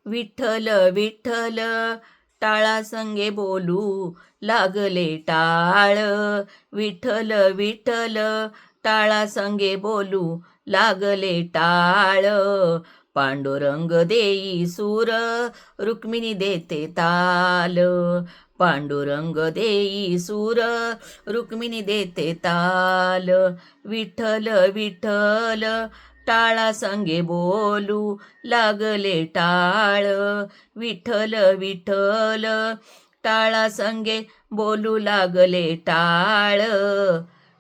विठ्ठल विठ्ठल टाळा संगे बोलू लागले टाळ. विठ्ठल विठ्ठल टाळा संगे बोलू लागले टाळ. पांडुरंग देई सूर रुक्मिणी देते ताल. पांडुरंग देई सूर रुक्मिणी देते ताल. विठ्ठल विठ्ठल टाळा संगे बोलू लागले टाळ. विठ्ठल विठ्ठल टाळा संगे बोलू लागले टाळ.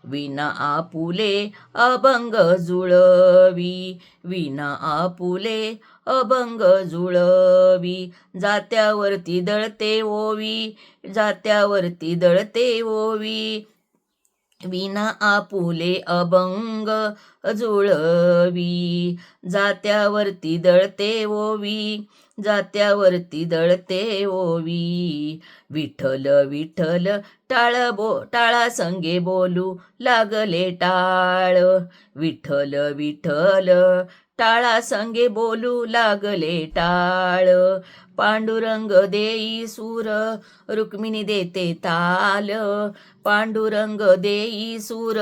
विना आपुले अभंग जुळवी, विना आपुले अभंग जुळवी. जात्यावरती दळते ओवी, जात्यावरती दळते ओवी. विना आपुले अभंग जुळवी. जात्यावरती दळते ओवी, जात्यावरती दळते ओवी. विठ्ठल विठ्ठल टाळा संगे बोलू लागले टाळ. विठ्ठल विठ्ठल टाळा संगे बोलू लागले टाळ. पांडुरंग देई सूर रुक्मिणी देते ताल. पांडुरंग देई सूर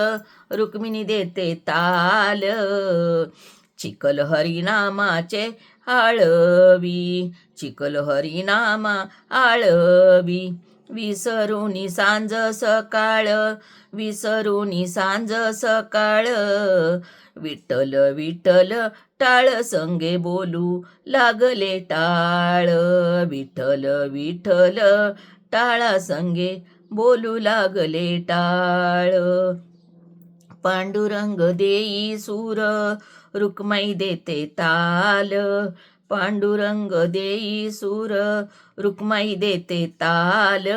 रुक्मिणी देते ताल. चिखल हरिनामाचे आळवी, चिखल हरिनामा आळवी. विसरुनी सांज सकाळ, विसरुनी सांज सकाळ. विठ्ठल विठ्ठल टाळ संगे बोलू लागले टाळ. विठ्ठल विठ्ठल टाळा संगे बोलू लागले टाळ. पांडुरंग देई सूर रुक्माई देते ताल. पांडुरंग देई सूर रुक्माई देते ताल.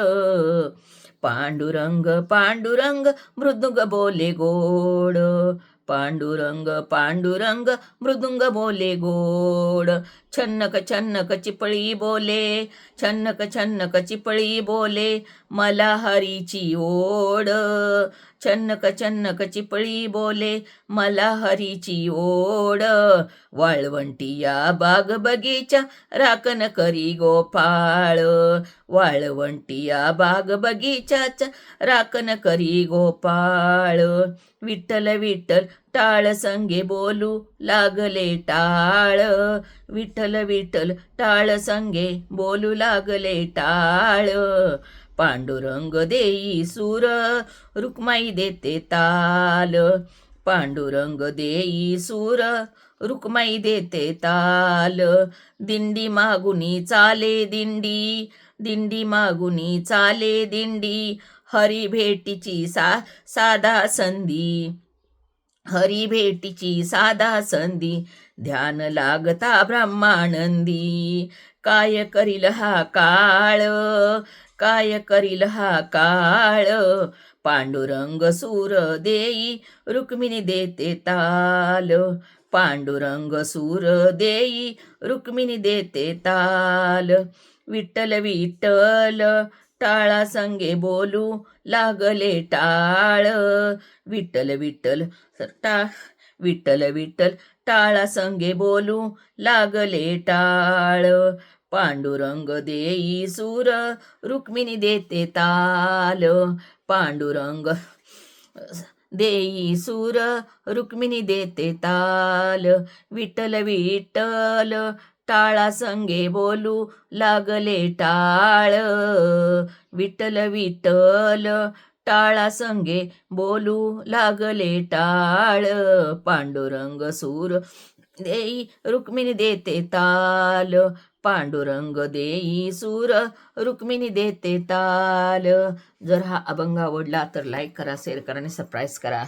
पांडुरंग पांडुरंग मृदुंग बोले गोड. पांडुरंग पांडुरंग मृदुंग बोले गोड. छन्नक छन्नक चिपळी बोले, छन्नक छन्नक चिपळी बोले मला हरीची ओढ. छन्नक छन्नक चिपळी बोले मला हरीची ओढ. वाळवंटी या बाग बगीचा राखण करी गोपाळ. वाळवंटी या बाग बगीचाचा राखण करी गोपाळ. विठ्ठल विठ्ठल टाळ संगे बोलू लागले टाळ. विठ्ठल विठ्ठल टाळ संगे बोलू लागले टाळ. पांडुरंग देई सूर रुक्माई देते ताल. पांडुरंग देई सूर रुक्माई देते ताल. दिंडी मागुनी चाले दिंडी, दिंडी मागुनी चाले दिंडी. हरी भेटीची साधा संधी, हरी भेटीची साधा संधी. ध्यान लागता ब्रह्मानंदी. काय करील हा काळ, काय करील हा काळ. पांडुरंग सूर देई रुक्मिणी देते ताल. पांडुरंग सूर देई रुक्मिणी देते ताल. विठ्ठल विठ्ठल टाळा संगे बोलू लागले टाळ. विठ्ठल विठ्ठल विठ्ठल विठ्ठल टाळा संगे बोलू लागले टाळ. पांडुरंग देई सूर रुक्मिणी देते ताल. पांडुरंग देई सूर रुक्मिणी देते ताल. विठ्ठल विठ्ठल टाळा संगे बोलू लागले टाळ. विठ्ठल विठ्ठल टाळा संगे बोलू लागले टाळ. पांडुरंग सूर देई रुक्मिणी देते ताल. पांडुरंग देई सूर रुक्मिणी देते ताल. जर हा अभंग आवडला तर लाईक करा, शेअर करा आणि सबस्क्राईब करा.